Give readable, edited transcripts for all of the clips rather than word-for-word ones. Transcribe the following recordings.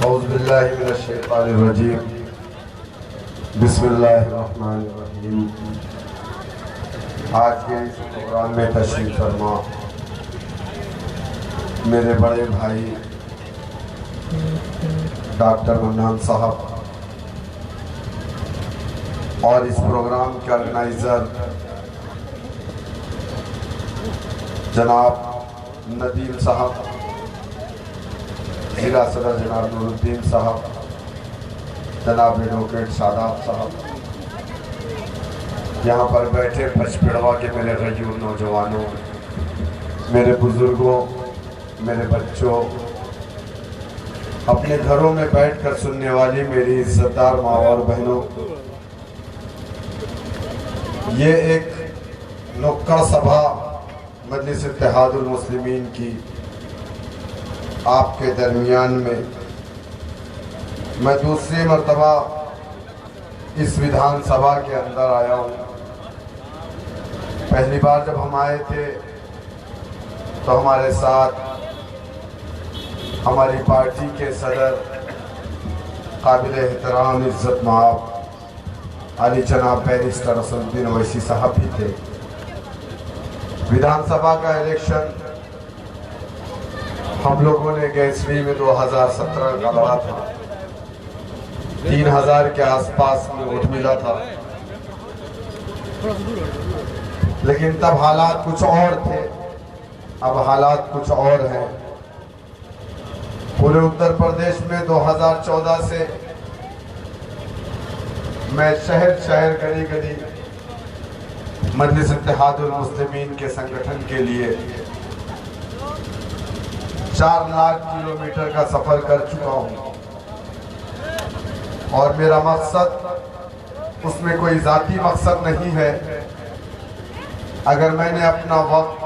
औज़ुबिल्लाहिमिनश्शैतानिर्रजीम बिस्मिल्लाहिर्रहमानिर्रहीम। आज के इस प्रोग्राम में तशरीफ़ फरमा मेरे बड़े भाई डॉक्टर मन्नान साहब और इस प्रोग्राम के ऑर्गेनाइज़र जनाब नदीम साहब, जिला सदर जनाब नूरुद्दीन साहब, जनाब एडवोकेट शादाब साहब, यहाँ पर बैठे पचपिड़वा के मेरे गयूर नौजवानों, मेरे बुज़ुर्गों, मेरे बच्चों, अपने घरों में बैठकर सुनने वाली मेरी इज्जतदार माँ और बहनों, ये एक नुक्कड़ सभा मजलिस इत्तेहादुल मुस्लिमीन की आपके दरमियान में मैं दूसरी मर्तबा इस विधानसभा के अंदर आया हूँ। पहली बार जब हम आए थे तो हमारे साथ हमारी पार्टी के सदर काबिल एहतराम इज़्ज़त माब अली जनाब बैरिस्टर असदुद्दीन ओवैसी साहब भी थे। विधानसभा का इलेक्शन हम लोगों ने गैसवी में 2017 का लड़ा था। 3000 के आसपास में वोट मिला था, लेकिन तब हालात कुछ और थे, अब हालात कुछ और हैं। पूरे उत्तर प्रदेश में 2014 से मैं शहर शहर गली गली मजलिस इत्तेहादुल मुस्लिमीन के संगठन के लिए 4 लाख किलोमीटर का सफर कर चुका हूं और मेरा मकसद उसमें कोई जाती मकसद नहीं है। अगर मैंने अपना वक्त,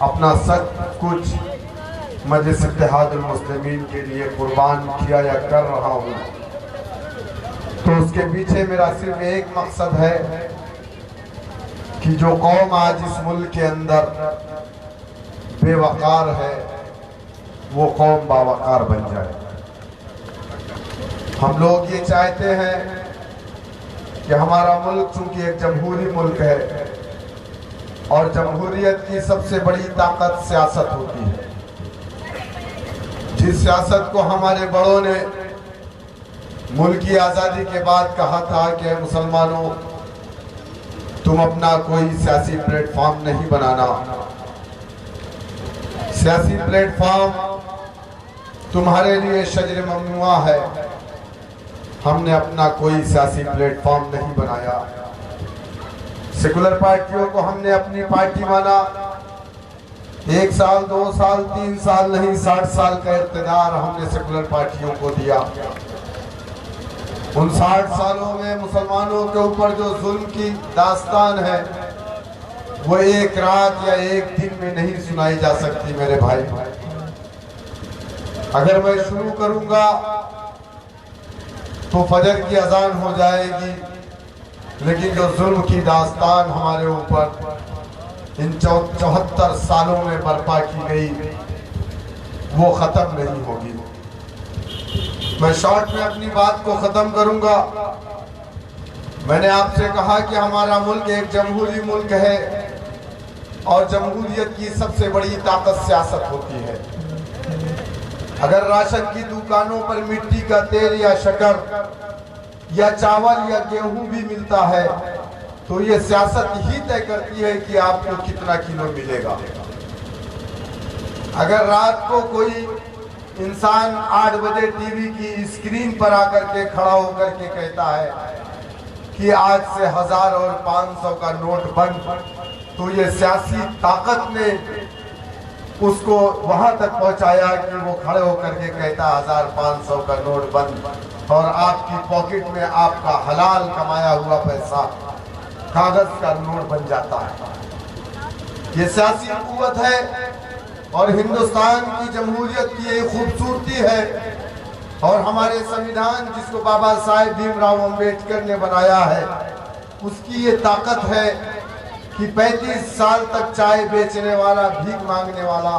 अपना सब कुछ मजलिस इत्तेहादुल मुस्लिमीन के लिए कुर्बान किया या कर रहा हूं, तो उसके पीछे मेरा सिर्फ एक मकसद है कि जो कौम आज इस मुल्क के अंदर बेवकार है वो कौम बावकार बन जाए। हम लोग ये चाहते हैं कि हमारा मुल्क चूंकि एक जमहूरी मुल्क है और जमहूरियत की सबसे बड़ी ताकत सियासत होती है। जिस सियासत को हमारे बड़ों ने मुल्क की आज़ादी के बाद कहा था कि मुसलमानों तुम अपना कोई सियासी प्लेटफॉर्म नहीं बनाना, सियासी प्लेटफॉर्म तुम्हारे लिए शजर ममनुआ है। हमने अपना कोई सियासी प्लेटफॉर्म नहीं बनाया। सेकुलर पार्टियों को हमने अपनी पार्टी माना। 1 साल, 2 साल, 3 साल नहीं, 60 साल का इक़्तिदार हमने सेकुलर पार्टियों को दिया। उन 60 सालों में मुसलमानों के ऊपर जो जुल्म की दास्तान है वो एक रात या एक दिन में नहीं सुनाई जा सकती मेरे भाई। अगर मैं शुरू करूंगा तो फजर की अजान हो जाएगी, लेकिन जो जुल्म की दास्तान हमारे ऊपर इन 74 सालों में बर्पा की गई वो ख़त्म नहीं होगी। मैं शॉर्ट में अपनी बात को ख़त्म करूंगा। मैंने आपसे कहा कि हमारा मुल्क एक जमहूरी मुल्क है और जमहूरियत की सबसे बड़ी ताकत सियासत होती है। अगर राशन की दुकानों पर मिट्टी का तेल या शक्कर या चावल या गेहूं भी मिलता है तो ये सियासत ही तय करती है कि आपको कितना किलो मिलेगा। अगर रात को कोई इंसान 8 बजे टीवी की स्क्रीन पर आकर के खड़ा होकर के कहता है कि आज से 1000 और 500 का नोट बंद, तो ये सियासी ताकत ने उसको वहां तक पहुंचाया कि वो खड़े होकर के कहता 1500 का नोट बंद और आपकी पॉकेट में आपका हलाल कमाया हुआ पैसा कागज का नोट बन जाता है। ये सियासी कुव्वत है और हिंदुस्तान की जमहूरियत की एक खूबसूरती है और हमारे संविधान जिसको बाबा साहेब भीमराव अम्बेडकर ने बनाया है उसकी ये ताकत है कि 35 साल तक चाय बेचने वाला, भीख मांगने वाला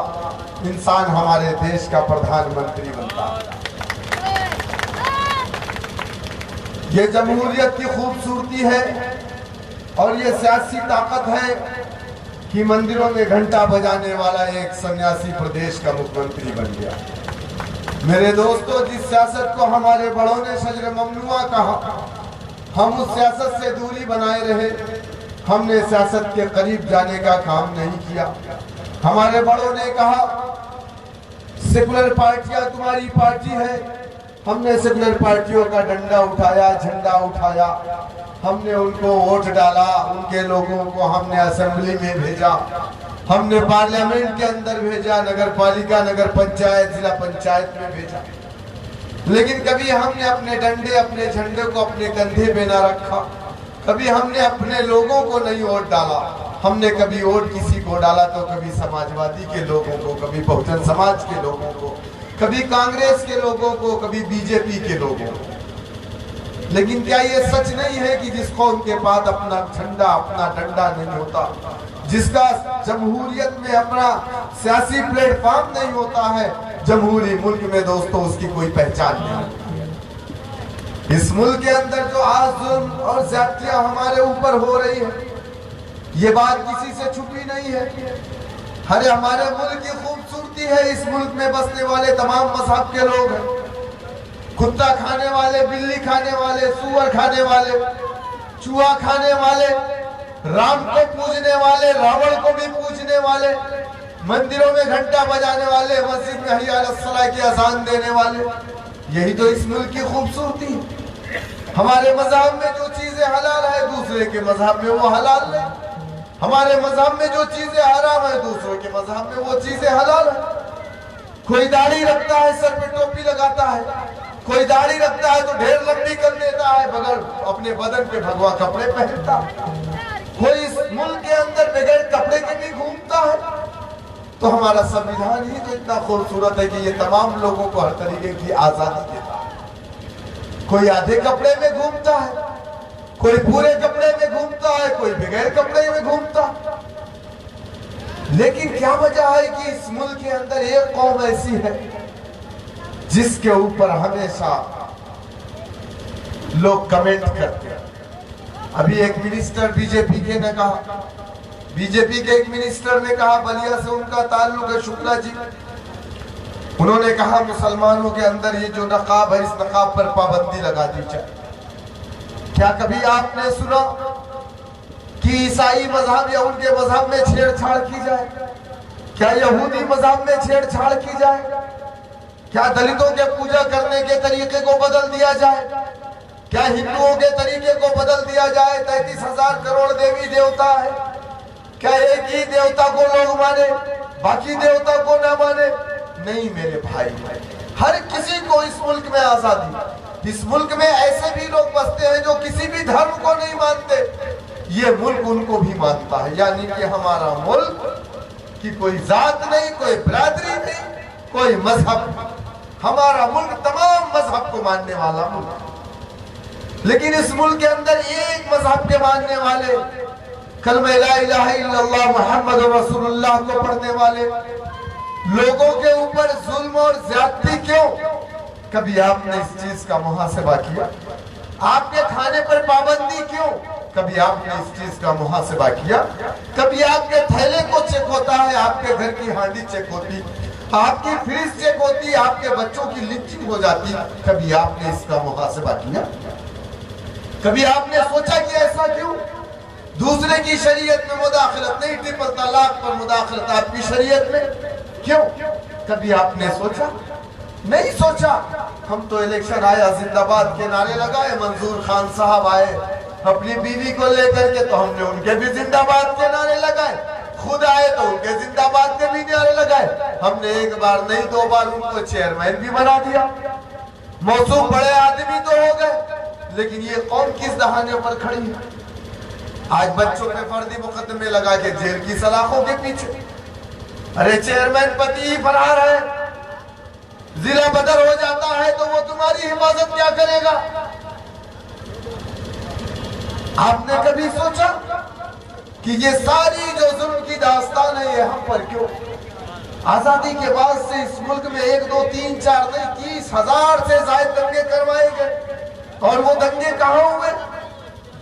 इंसान हमारे देश का प्रधानमंत्री बनता है। ये जमहूरियत की खूबसूरती है और ये सियासी ताकत है कि मंदिरों में घंटा बजाने वाला एक सन्यासी प्रदेश का मुख्यमंत्री बन गया। मेरे दोस्तों, जिस सियासत को हमारे बड़ों ने शजर ममनुआ कहा, हम उस सियासत से दूरी बनाए रहे। हमने सियासत के करीब जाने का काम नहीं किया। हमारे बड़ों ने कहा सेकुलर पार्टियां तुम्हारी पार्टी है। हमने सेकुलर पार्टियों का डंडा उठाया, झंडा उठाया, हमने उनको वोट डाला, उनके लोगों को हमने असेंबली में भेजा, हमने पार्लियामेंट के अंदर भेजा, नगर पालिका, नगर पंचायत, जिला पंचायत में भेजा। लेकिन कभी हमने अपने डंडे, अपने झंडे को अपने कंधे पे ना रखा। कभी हमने अपने लोगों को नहीं वोट डाला। हमने कभी वोट किसी को डाला तो कभी समाजवादी के लोगों को, कभी बहुजन समाज के लोगों को, कभी कांग्रेस के लोगों को, कभी बीजेपी के लोगों को। लेकिन क्या ये सच नहीं है कि जिसको उनके पास अपना झंडा, अपना डंडा नहीं होता, जिसका जमहूरियत में अपना सियासी प्लेटफॉर्म नहीं होता है, जमहूरी मुल्क में दोस्तों उसकी कोई पहचान नहीं होती। इस मुल्क के अंदर जो आज जुल्म और ज्यादतियां हमारे ऊपर हो रही है, ये बात किसी से छुपी नहीं है। अरे हमारे मुल्क की खूबसूरती है, इस मुल्क में बसने वाले तमाम मजहब के लोग हैं। कुत्ता खाने वाले, बिल्ली खाने वाले, सुअर खाने वाले, चूहा खाने वाले, राम को पूजने वाले, रावण को भी पूजने वाले, मंदिरों में घंटा बजाने वाले, मस्जिद में हय्या अलस सलाह की अजान देने वाले, यही तो इस मुल्क की खूबसूरती है। हमारे मजहब में जो चीजें हलाल है, दूसरे के मजहब में वो हलाल नहीं। हमारे मजहब में जो चीजें हराम है, दूसरों के मजहब में वो चीजें हलाल है। कोई दाढ़ी रखता है, सर पे टोपी लगाता है, कोई दाढ़ी रखता है तो ढेर लंबी कर देता है, बगैर अपने बदन पे भगवा कपड़े पहनता। कोई इस मुल्क के अंदर बगैर कपड़े के भी घूमता है। तो हमारा संविधान ही तो इतना खूबसूरत है कि ये तमाम लोगों को हर तरीके की आजादी देता है। कोई आधे कपड़े में घूमता है, कोई पूरे कपड़े में घूमता है, कोई बगैर कपड़े में घूमता। लेकिन क्या वजह है कि इस मुल्क के अंदर एक कौम ऐसी है जिसके ऊपर हमेशा लोग कमेंट करते हैं। अभी एक मिनिस्टर बीजेपी के ने कहा, बीजेपी के एक मिनिस्टर ने कहा, बलिया से उनका ताल्लुक है, शुक्ला जी, उन्होंने कहा मुसलमानों के अंदर ये जो नकाब है, इस नकाब पर पाबंदी लगा दी जाए। क्या कभी आपने सुना कि ईसाई मजहब या उनके मजहब में छेड़छाड़ की जाए? क्या यहूदी मजहब में छेड़छाड़ की जाए? क्या दलितों के पूजा करने के तरीके को बदल दिया जाए? क्या हिंदुओं के तरीके को बदल दिया जाए? 33,000 करोड़ देवी देवता है, क्या एक ही देवता को लोग माने, बाकी देवता को ना माने? नहीं मेरे भाई, हर किसी को इस मुल्क में आजादी। इस मुल्क में ऐसे भी लोग बसते हैं जो किसी भी धर्म को नहीं मानते, ये मुल्क उनको भी मानता है। यानी कि हमारा मुल्क की कोई जात नहीं, कोई बिरादरी नहीं, कोई मजहब, हमारा मुल्क तमाम मजहब को मानने वाला मुल्क। लेकिन इस मुल्क के अंदर एक मजहब के मानने वाले, कलमा ला इलाहा इल्लल्लाह मुहम्मद रसूलुल्लाह को पढ़ने वाले लोगों के ऊपर जुल्म और ज्यादती क्यों? कभी आपने इस चीज का मुहासिबा किया? आपके खाने पर पाबंदी क्यों? कभी आपने इस चीज का मुहासिबा किया? कभी आपके थैले को चेक होता है, आपके घर की हांडी चेक होती, आपकी फ्रिज चेक होती, आपके बच्चों की लिंचिंग हो जाती, कभी आपने इसका मुहासिबा किया? कभी आपने सोचा कि ऐसा क्यों? दूसरे की शरीयत में मुदाखलत नहीं, ट्रिपल तलाक पर मुदाखलत आपकी शरीयत में क्यों? कभी आपने सोचा? नहीं सोचा। हम तो इलेक्शन आया, जिंदाबाद के नारे लगाए, मंजूर खान साहब आए अपनी बीवी को लेकर के, तो हमने उनके भी जिंदाबाद के नारे लगाए। खुद आए तो उनके जिंदाबाद के भी नारे लगाए। हमने एक बार नहीं 2 बार उनको चेयरमैन भी बना दिया। मौसूम बड़े आदमी तो हो गए, लेकिन ये कौम किस दहाने पर खड़ी है? आज बच्चों पे फर्जी मुकदमे लगा के जेल की सलाखों के पीछे। अरे चेयरमैन पति ही फरार है, जिला बदर हो जाता है तो वो तुम्हारी हिफाजत क्या करेगा? आपने कभी सोचा कि ये सारी जो जुल्म की दास्तान है ये हम पर क्यों? आजादी के बाद से इस मुल्क में 1, 2, 3, 4 नहीं 30,000 से ज्यादा दंगे करवाए गए। और वो दंगे कहां हुए?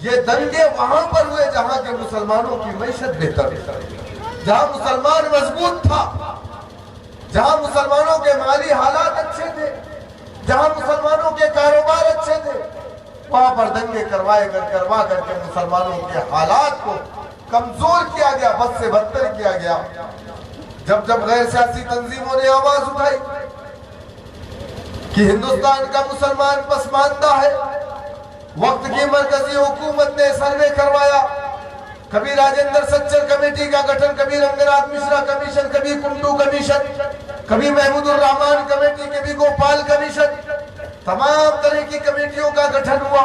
ये दंगे वहां पर हुए जहां के मुसलमानों की मैशत बेहतर, जहां मुसलमान मजबूत था, जहां मुसलमानों के माली हालात अच्छे थे, जहां मुसलमानों के कारोबार अच्छे थे, वहां पर दंगे करवा करके मुसलमानों के हालात को कमजोर किया गया, बद से बदतर किया गया। जब जब गैर सियासी तंजीमों ने आवाज उठाई कि हिंदुस्तान का मुसलमान पसमानदा है, वक्त की मरकजी हुकूमत ने सर्वे करवाया, कभी राजेंद्र सच्चर कमेटी का गठन, कभी रंगनाथ मिश्रा कमीशन, कभी कुंडू कमीशन, कभी महमूदुर रहमान कमेटी, कभी गोपाल कमीशन, तमाम तरह की कमेटियों का गठन हुआ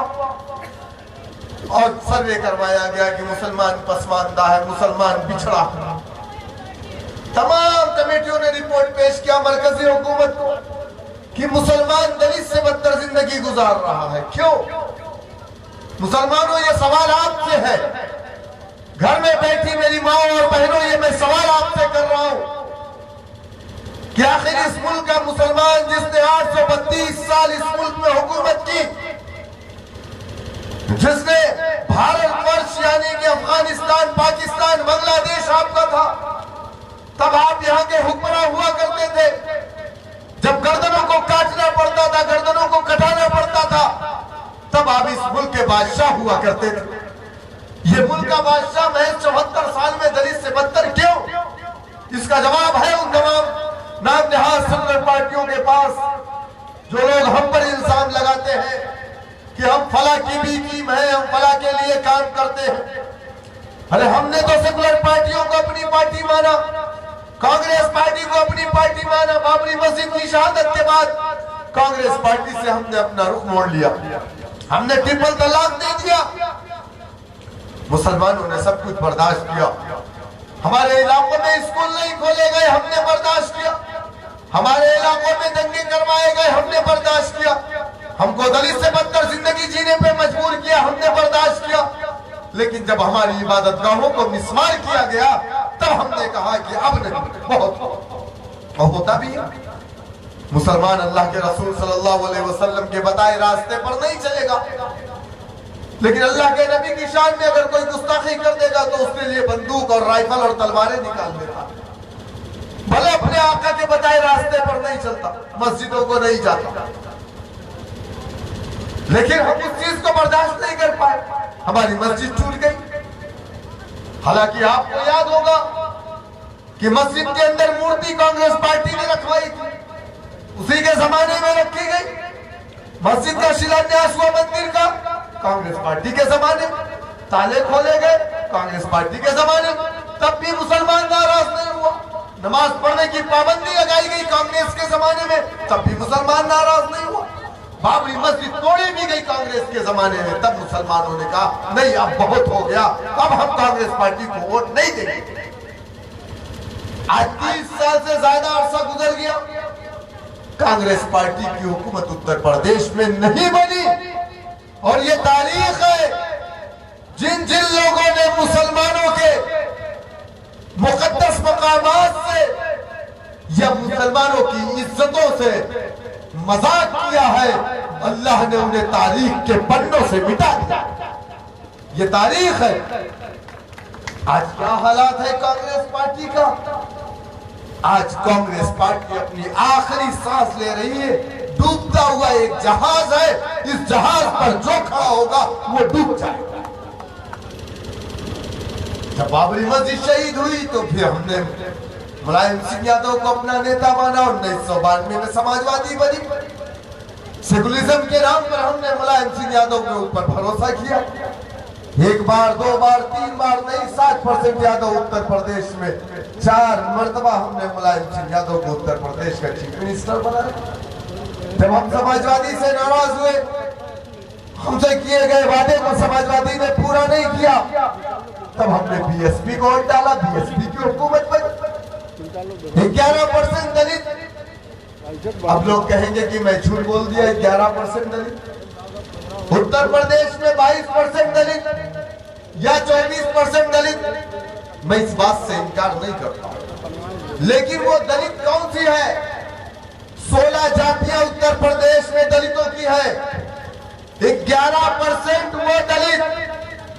और सर्वे करवाया गया कि मुसलमान पसमानदा है, मुसलमान पिछड़ा है। तमाम कमेटियों ने रिपोर्ट पेश किया मरकजी हुकूमत को कि मुसलमान दलित से बदतर जिंदगी गुजार रहा है। क्यों? मुसलमानों, ये सवाल आपसे है, घर में बैठी मेरी माँ और बहनों, ये मैं सवाल आपसे कर रहा हूं कि आखिर इस मुल्क का मुसलमान जिसने 832 साल इस मुल्क में हुकूमत की, जिसने भारतवर्ष यानी कि अफगानिस्तान, पाकिस्तान, बांग्लादेश आपका था, तब आप यहाँ के हुक्मरान हुआ करते थे, जब गर्दनों को काटना पड़ता था, गर्दनों को कटाना पड़ता था, तब आप इस मुल्क के बादशाह हुआ करते थे। ये मुल्क का बादशाह महज 74 साल में दलित से बदतर क्यों? इसका जवाब है उन तमाम नाम नहाज सेकुलर पार्टियों के पास, जो लोग हम पर इल्जाम लगाते हैं कि हम फला की भी टीम है, हम फला के लिए काम करते हैं। अरे हमने तो सेकुलर पार्टियों को अपनी पार्टी माना, कांग्रेस पार्टी को अपनी पार्टी माना। बाबरी मस्जिद की शहादत के बाद कांग्रेस पार्टी से हमने अपना रुख मोड़ लिया, हमने ट्रिपल तलाक दे दिया। मुसलमानों ने सब कुछ बर्दाश्त किया। हमारे इलाकों में स्कूल नहीं खोले गए, हमने बर्दाश्त किया। हमारे इलाकों में दंगे करवाए गए, हमने बर्दाश्त किया। हमको दलित से बदतर जिंदगी जीने पे मजबूर किया, हमने बर्दाश्त किया। लेकिन जब हमारी इबादत गाहों को मिसमार किया गया, तब हमने कहा कि अब नहीं, बहुत होता भी है। मुसलमान अल्लाह के रसूल सल्लल्लाहु अलैहि वसल्लम के बताए रास्ते पर नहीं चलेगा, लेकिन अल्लाह के नबी की शान में अगर कोई गुस्ताखी कर देगा तो उसके लिए बंदूक और राइफल और तलवारें निकाल देगा। भले अपने आका के बताए रास्ते पर नहीं चलता, मस्जिदों को नहीं जाता, लेकिन हम उस चीज को बर्दाश्त नहीं कर पाए, हमारी मस्जिद टूट गई। हालांकि आपको याद होगा कि मस्जिद के अंदर मूर्ति कांग्रेस पार्टी ने रखवाई थी, उसी के जमाने में रखी गई। मस्जिद का शिलान्यास हुआ मंदिर का कांग्रेस पार्टी के जमाने, ताले खोले गए कांग्रेस पार्टी के जमाने, तब भी मुसलमान नाराज नहीं हुआ। नमाज पढ़ने की पाबंदी लगाई गई कांग्रेस के जमाने में, तब भी मुसलमान नाराज नहीं हुआ। बाबरी मस्जिद तोड़ी भी गई कांग्रेस के जमाने में, तब मुसलमानों ने कहा नहीं अब बहुत हो गया, अब हम कांग्रेस पार्टी को वोट नहीं देंगे। आज 30 साल से ज्यादा अरसा गुजर गया, कांग्रेस पार्टी की हुकूमत उत्तर प्रदेश में नहीं बनी। और ये तारीख है, जिन जिन लोगों ने मुसलमानों के मुकद्दस मकामात से या मुसलमानों की इज्जतों से मजाक किया है, अल्लाह ने उन्हें तारीख के पन्नों से मिटा दिया। ये तारीख है। आज क्या हालात है कांग्रेस पार्टी का? आज कांग्रेस पार्टी अपनी आखिरी सांस ले रही है, डूबता हुआ एक जहाज है, इस जहाज पर जो खड़ा होगा वो डूब जाएगा। जब बाबरी मस्जिद शहीद हुई तो फिर हमने मुलायम सिंह यादव को अपना नेता माना, 1992 में समाजवादी बनी। सेकुलरिज्म के नाम पर हमने मुलायम सिंह यादव के ऊपर भरोसा किया। एक बार, दो बार, तीन बार नहीं, 60% यादव उत्तर प्रदेश में 4 मर्तबा हमने मुलायम सिंह यादव को उत्तर प्रदेश का चीफ मिनिस्टर बनाया। जब हम समाजवादी से नाराज हुए, हमसे किए गए वादे को समाजवादी ने पूरा नहीं किया, तब हमने बीएसपी को वोट डाला, बीएसपी की हुकूमत बनी। 11% दलित। अब लोग कहेंगे कि मैं झूठ बोल दिया, 11% दलित। उत्तर प्रदेश में 22% दलित या 24% दलित, मैं इस बात से इनकार नहीं करता, लेकिन वो दलित कौन सी है? 16 जातियां उत्तर प्रदेश में दलितों की है, 11% वो दलित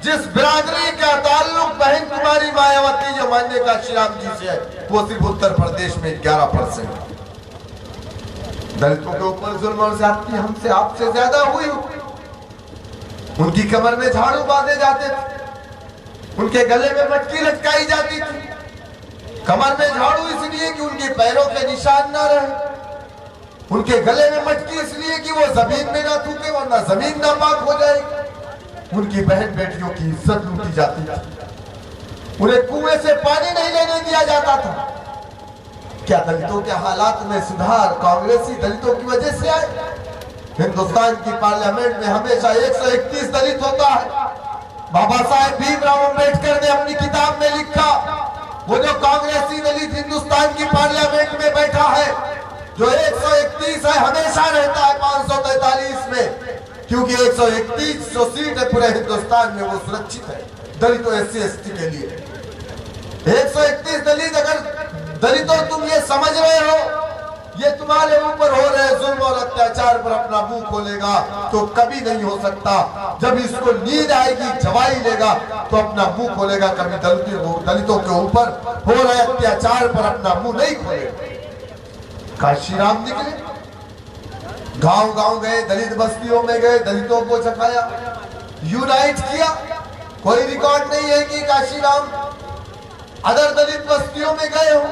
जिस बिरादरी का ताल्लुक बहन कुमारी मायावती जो मानने का श्रीराम जी से है, वो सिर्फ उत्तर प्रदेश में 11%। दलितों के ऊपर जुल्म और ज्यादती हमसे आपसे ज्यादा हुई। उनकी कमर में झाड़ू बांधे जाते थे, उनके गले में मटकी लटकाई जाती थी। कमर में झाड़ू इसलिए कि उनके पैरों के निशान ना रहे, उनके गले में मटकी इसलिए कि वो जमीन में ना थूके वरना जमीन नापाक हो जाएगी। उनकी बहन बेटियों की इज्जत लूटी जाती थी, उन्हें कुएं से पानी नहीं लेने दिया जाता था। क्या दलितों के हालात में सुधार कांग्रेसी दलितों की वजह से आए? हिंदुस्तान की पार्लियामेंट में हमेशा 131 दलित होता है। बाबा साहेब भीमराव अम्बेडकर ने अपनी किताब में लिखा, वो जो कांग्रेसी दलित हिंदुस्तान की पार्लियामेंट में बैठा है, जो 131 है, हमेशा रहता है 543 में, क्योंकि 131 जो सीट है पूरे हिंदुस्तान में वो सुरक्षित है दलितों SC/ST के लिए। 131 दलित, अगर दलितों तुम ये समझ रहे हो ये तुम्हारे ऊपर हो रहे जुल्म और अत्याचार पर अपना मुंह खोलेगा तो कभी नहीं हो सकता। जब इसको नींद आएगी, जवाई लेगा तो अपना मुंह खोलेगा। कभी दलितों के ऊपर हो रहे अत्याचार पर अपना मुंह नहीं खोलेगा। काशीराम निकले, गांव गांव गए, दलित बस्तियों में गए, दलितों को जगाया, यूनाइट किया। कोई रिकॉर्ड नहीं है कि काशीराम अदर दलित बस्तियों में गए हो,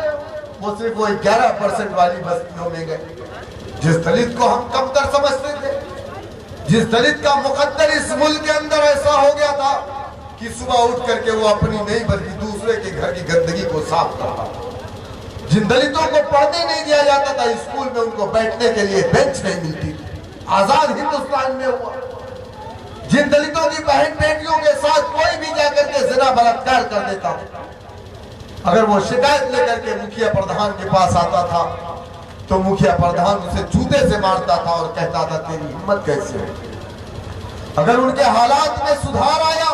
वो सिर्फ वो 11% वाली बस्तियों में गए। जिस दलित को हम कमतर समझते थे, जिस दलित का मुकद्दर इस मुल्क के अंदर ऐसा हो गया था कि सुबह उठ करके वो अपनी नहीं बल्कि दूसरे के घर की गंदगी को साफ करता, जिन दलितों को पढ़ने नहीं दिया जाता था, स्कूल में उनको बैठने के लिए बेंच नहीं मिलती थी, आजाद हिंदुस्तान में हुआ। जिन दलितों की बहन बेटियों के साथ कोई भी जाकर के जिना बलात्कार कर देता था, अगर वो शिकायत लेकर के मुखिया प्रधान के पास आता था तो मुखिया प्रधान उसे जूते से मारता था और कहता था तेरी हिम्मत कैसे हो। अगर उनके हालात में सुधार आया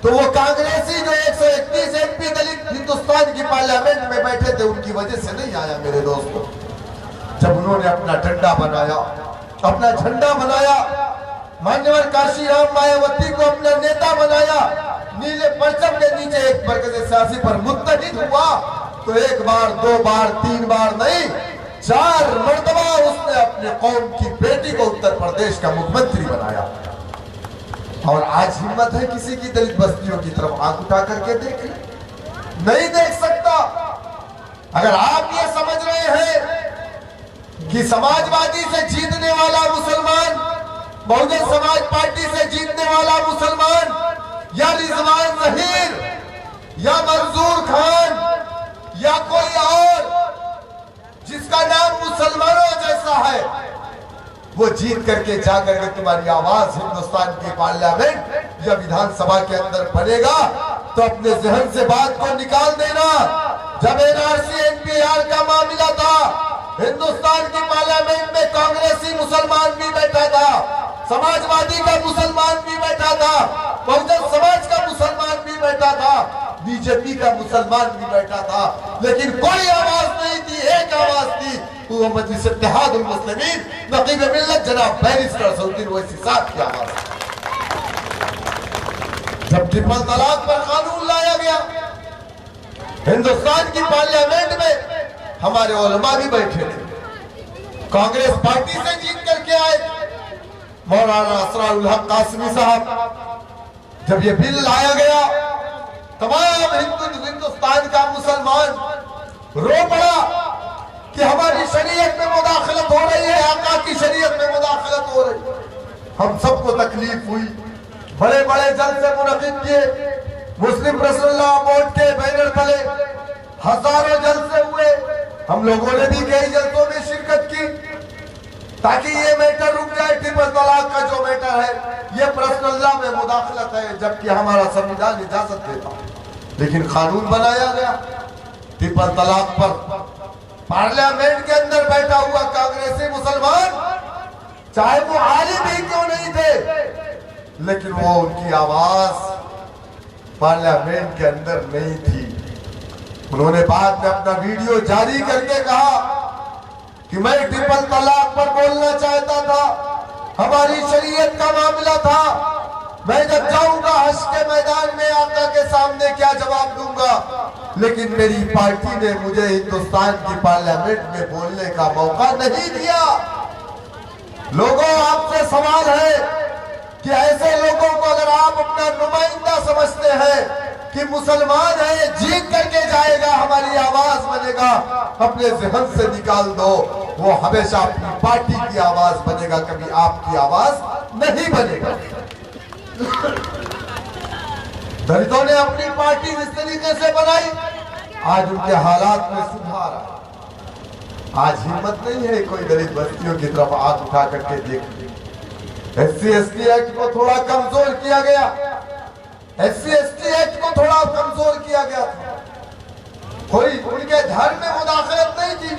तो वो कांग्रेसी जो 131 MP दलित हिंदुस्तान की पार्लियामेंट में बैठे थे उनकी वजह से नहीं आया मेरे दोस्तों। जब उन्होंने अपना डंडा बनाया, अपना झंडा बनाया, मान्यवर काशीराम मायावती को अपना नेता बनाया, नीले परचम के नीचे एक मरकज़े सियासी पर मुत्तहिद हुआ, तो एक बार, दो बार, तीन बार नहीं, 4 मर्तबा उसने अपने कौम की बेटी को उत्तर प्रदेश का मुख्यमंत्री बनाया। और आज हिम्मत है किसी की दलित बस्तियों की तरफ आंख उठा करके देख ले? नहीं देख सकता। अगर आप ये समझ रहे हैं कि समाजवादी से जीतने वाला मुसलमान, बहुजन समाज पार्टी से जीतने वाला मुसलमान, या रिजवान जहीर या मंजूर खान या कोई और जिसका नाम मुसलमानों जैसा है, वो जीत करके जा करके तुम्हारी आवाज हिंदुस्तान की पार्लियामेंट या विधानसभा के अंदर बनेगा, तो अपने जहन से बात को निकाल देना। जब NRC NPR का मामला था, हिंदुस्तान की पार्लियामेंट में कांग्रेसी मुसलमान भी बैठा था, समाजवादी का मुसलमान भी बैठा था, बहुजन समाज का मुसलमान भी बैठा था, बीजेपी का मुसलमान भी बैठा था, लेकिन कोई आवाज नहीं थी। एक आवाज थी, वो मजलिस इत्तेहादुल मुस्लिमीन नकीब मिल्लत जनाब बैरिस्टर सऊदीन ओवैसी साहब की आवाज। जब ट्रिपल तलाक पर कानून लाया गया, हिंदुस्तान की पार्लियामेंट में हमारे उलमा भी बैठे थे, कांग्रेस पार्टी से जीत करके आए मौलाना असरारुल हक कासमी साहब। जब ये बिल लाया गया, तमाम हिंदुस्तान का मुसलमान रो पड़ा कि हमारी शरीयत में मुदाखलत हो रही है, आका की शरीयत में मुदाखलत हो रही है। हम सबको तकलीफ हुई, बड़े बड़े जलसे मुनक़िद किए, मुस्लिम रसूलुल्लाह बोर्ड के बैनर तले हजारों जलसे हुए। हम लोगों ने भी कई जलसों में शिरकत की ताकि ये मैटर रुक जाए। ट्रिपल तलाक का जो मैटर है, ये पर्सनल लॉ में मुदाखलत है, जबकि हमारा संविधान इजाजत देता है, लेकिन कानून बनाया गया ट्रिपल तलाक पर। पार्लियामेंट के अंदर बैठा हुआ कांग्रेसी मुसलमान, चाहे वो आलिम ही क्यों नहीं थे, लेकिन वो उनकी आवाज पार्लियामेंट के अंदर नहीं थी। उन्होंने बाद में अपना वीडियो जारी करके कहा कि मैं ट्रिपल तलाक पर बोलना चाहता था, हमारी शरीयत का मामला था। मैं जब जाऊंगा हश्र के मैदान में आका के सामने क्या जवाब दूंगा, लेकिन मेरी पार्टी ने मुझे हिंदुस्तान की पार्लियामेंट में बोलने का मौका नहीं दिया। लोगों, आपसे सवाल है कि ऐसे लोगों को अगर आप अपना नुमाइंदा समझते हैं कि मुसलमान है, जीत करके जाएगा, हमारी आवाज बनेगा, अपने जहन से निकाल दो। वो हमेशा अपनी पार्टी की आवाज बनेगा, कभी आपकी आवाज नहीं बनेगा। दलितों ने अपनी पार्टी इस तरीके से बनाई, आज उनके हालात में सुधार आया। आज हिम्मत नहीं है कोई दलित बस्तियों की तरफ हाथ उठा करके देख। SC/ST एक्ट को थोड़ा कमजोर किया गया, SC/ST एक्ट को थोड़ा कमजोर किया गया था, कोई उनके धर्म में मुदाखलत नहीं की।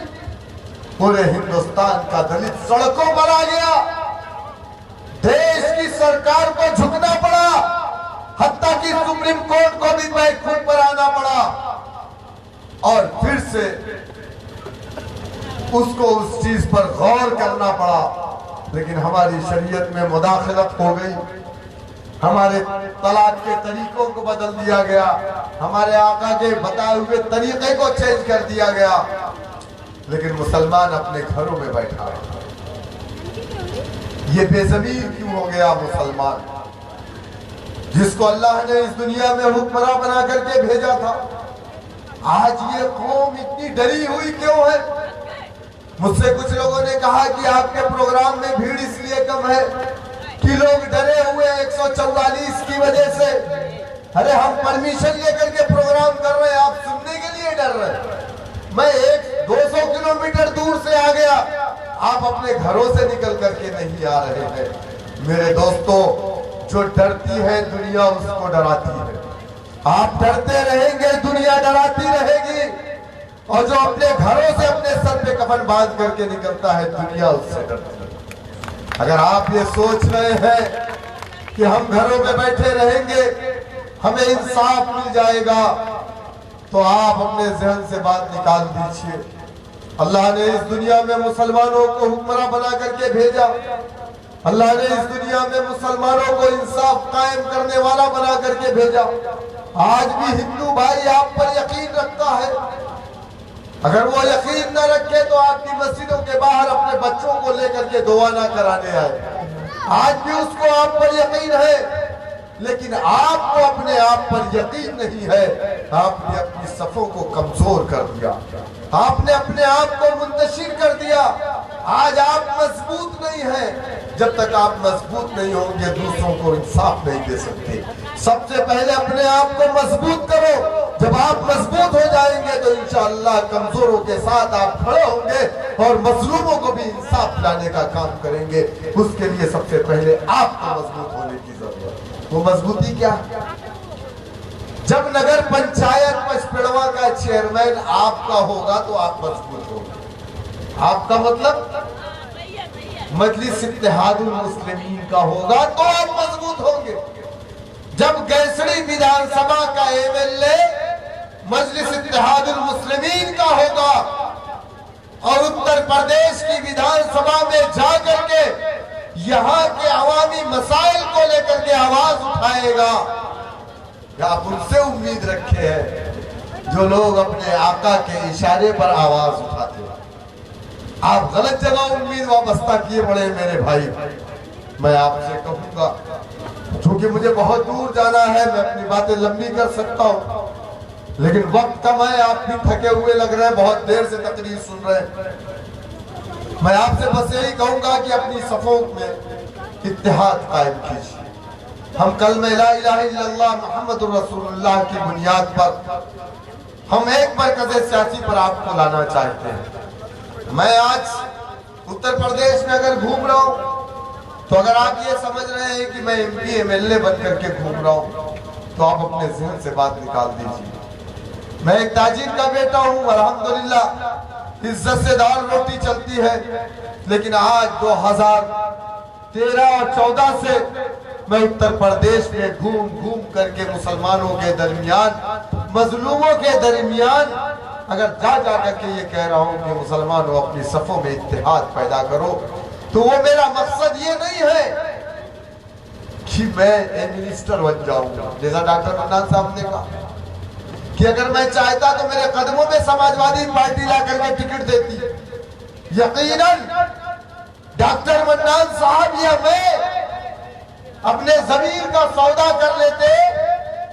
पूरे हिंदुस्तान का दलित सड़कों पर आ गया, देश की सरकार को झुकना पड़ा, हत्ता कि सुप्रीम कोर्ट को भी बैकफुट पर आना पड़ा, और फिर से उसको उस चीज पर गौर करना पड़ा। लेकिन हमारी शरीयत में मुदाखलत हो गई, हमारे तलाक के तरीकों को बदल दिया गया, हमारे आका के बताए हुए तरीके को चेंज कर दिया गया, लेकिन मुसलमान अपने घरों में बैठा है। ये बेज़मीर क्यों हो गया मुसलमान, जिसको अल्लाह ने इस दुनिया में हुक्मरां बना करके भेजा था? आज ये कौम इतनी डरी हुई क्यों है? मुझसे कुछ लोगों ने कहा कि आपके प्रोग्राम में भीड़ इसलिए कम है कि लोग डरे हुए 144 की वजह से। अरे हम परमिशन लेकर के प्रोग्राम कर रहे हैं, आप सुनने के लिए डर रहे हैं। मैं 200 किलोमीटर दूर से आ गया, आप अपने घरों से निकल करके नहीं आ रहे हैं। मेरे दोस्तों, जो डरती है दुनिया उसको डराती है। आप डरते रहेंगे, दुनिया डराती रहेगी, और जो अपने घरों से अपने सर पे कफन बांध करके निकलता है, दुनिया उससे डरती है। अगर आप ये सोच रहे हैं कि हम घरों में बैठे रहेंगे, हमें इंसाफ मिल जाएगा, तो आप अपने जहन से बात निकाल दीजिए। अल्लाह ने इस दुनिया में मुसलमानों को हुक्मरां बना करके भेजा, अल्लाह ने इस दुनिया में मुसलमानों को इंसाफ कायम करने वाला बना करके भेजा। आज भी हिंदू भाई आप पर यकीन रखता है, अगर वो यकीन न रखे तो आपकी मस्जिदों के बाहर अपने बच्चों को लेकर के दुआ ना कराने आए। आज भी उसको आप पर यकीन है, लेकिन आपको अपने आप पर यकीन नहीं है। आपने अपनी सफों को कमजोर कर दिया, आपने अपने आप को मुंतशिर कर दिया। आज आप मजबूत नहीं हैं। जब तक आप मजबूत नहीं होंगे, दूसरों को इंसाफ नहीं दे सकते। सबसे पहले अपने आप को मजबूत करो। जब आप मजबूत हो जाएंगे तो इंशाअल्लाह कमजोरों के साथ आप खड़े होंगे और मजलूमों को भी इंसाफ दिलाने का काम करेंगे। उसके लिए सबसे पहले आपको मजबूत होने की जरूरत है। वो मजबूती क्या? जब नगर पंचायत पचपेड़वा का चेयरमैन आपका होगा तो आप मजबूत होंगे। आपका मतलब मजलिस इत्तेहादुल मुस्लिमीन का होगा तो आप मजबूत होंगे। जब गैसड़ी विधानसभा का MLA मजलिस इत्तेहादुल मुस्लिमीन का होगा और उत्तर प्रदेश की विधानसभा में जाकर के यहाँ के अवामी मसाइल को लेकर के आवाज उठाएगा, आप उनसे उम्मीद रखे हैं जो लोग अपने आका के इशारे पर आवाज उठाते हैं। आप गलत जगह उम्मीद वाबस्ता किए पड़े मेरे भाई। मैं आपसे कहूंगा, क्योंकि मुझे बहुत दूर जाना है, मैं अपनी बातें लंबी कर सकता हूं, लेकिन वक्त कम है, आप भी थके हुए लग रहे हैं, बहुत देर से तकरीर सुन रहे हैं। मैं आपसे बस यही कहूंगा कि अपनी सफों में इत्तेहाद कायम कीजिए। हम कलमा ला इलाहा इल्लल्लाह मुहम्मदुर रसूलुल्लाह की बुनियाद पर हम एक मरकज़े सियासी पर आपको लाना चाहते हैं। मैं आज उत्तर प्रदेश में अगर घूम रहा हूँ तो अगर आप ये समझ रहे हैं कि मैं MP MLA बन करके घूम रहा हूँ तो आप अपने जहन से बात निकाल दीजिए। मैं एक ताजिर का बेटा हूँ, अल्हम्दुलिल्लाह इज्जत से दाल रोटी चलती है, लेकिन आज 2013 और 14 से मैं उत्तर प्रदेश में घूम घूम करके मुसलमानों के दरमियान, मजलूमों के दरमियान अगर जा करके ये कह रहा हूँ कि मुसलमानों अपनी सफों में इत्तेहाद पैदा करो, तो वो मेरा मकसद ये नहीं है कि मैं मिनिस्टर बन जाऊंगा, जैसा डॉक्टर मन्नान साहब ने कहा कि अगर मैं चाहता तो मेरे कदमों में समाजवादी पार्टी ला करके टिकट देती। यकीनन डॉक्टर मन्नान साहब या मैं अपने जमीन का सौदा कर लेते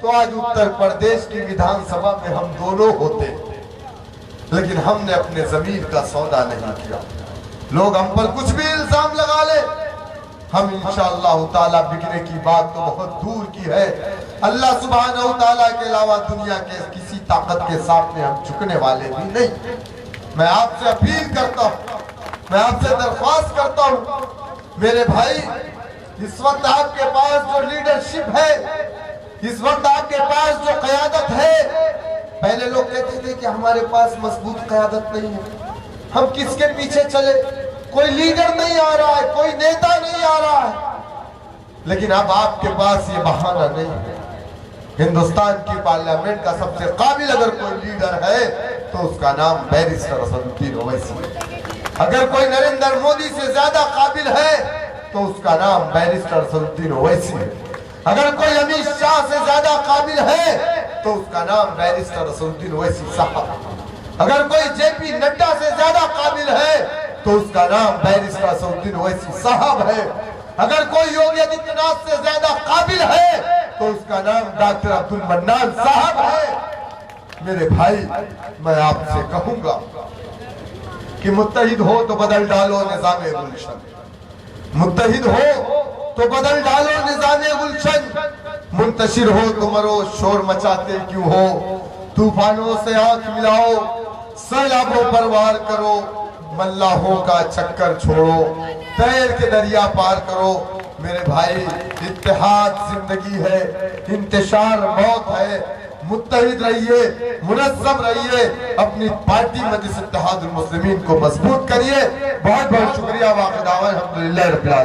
तो आज उत्तर प्रदेश की विधानसभा में हम दोनों होते, लेकिन हमने अपने जमीन का सौदा नहीं किया। लोग हम पर कुछ भी इल्जाम लगा ले, हम इंशाअल्लाह ताला बिकने की बात तो बहुत दूर की है। अल्लाह सुब्हानहू ताला के अलावा दुनिया के किसी ताकत के सामने हम झुकने वाले भी नहीं। मैं आपसे अपील करता हूँ, मैं आपसे दरख्वास्त करता हूँ मेरे भाई, इस वक्त आपके पास जो लीडरशिप है, इस वक्त आपके पास जो क़यादत है, पहले लोग कहते थे कि हमारे पास मजबूत क़यादत नहीं है, हम किसके पीछे चले, कोई लीडर नहीं आ रहा है, कोई नेता नहीं आ रहा है। लेकिन अब आपके पास ये बहाना नहीं है। हिंदुस्तान की पार्लियामेंट का सबसे काबिल अगर कोई लीडर है तो उसका नाम बैरिस्टर असदुद्दीन ओवैसी है। अगर कोई नरेंद्र मोदी से ज्यादा काबिल है तो उसका नाम बैरिस्टर असदुद्दीन ओवैसी है। अगर कोई अमित शाह से ज्यादा काबिल है तो उसका नाम बैरिस्टर असदुद्दीन ओवैसी साहब। अगर कोई जेपी नड्डा से ज्यादा काबिल है तो उसका नाम बैरिस्टर असदुद्दीन ओवैसी साहब है। अगर कोई योगी आदित्यनाथ से ज्यादा काबिल है तो उसका नाम डॉक्टर अब्दुल मन्नान साहब है। मेरे भाई, मैं आपसे कहूंगा कि मुत्तहिद हो तो बदल डालो निज़ामे गुलशन, मुत्तहिद हो तो बदल डालो निज़ामे गुलशन, मुंतशिर हो तो मरो शोर मचाते क्यों हो, तूफानों से आंख मिलाओ सैलाबों पर वार करो, मल्लाहों का चक्कर छोड़ो तैर के दरिया पार करो। मेरे भाई, इत्तेहाद जिंदगी है, इंतशार मौत है। मुत्तहिद रहिए, मुनज़्ज़म रहिए, अपनी पार्टी मजलिस इत्तेहादुल मुस्लिमीन को मजबूत करिए। बहुत बहुत शुक्रिया। वाक़िदावन अल्हम्दुलिल्लाह रब्बिल आलमीन।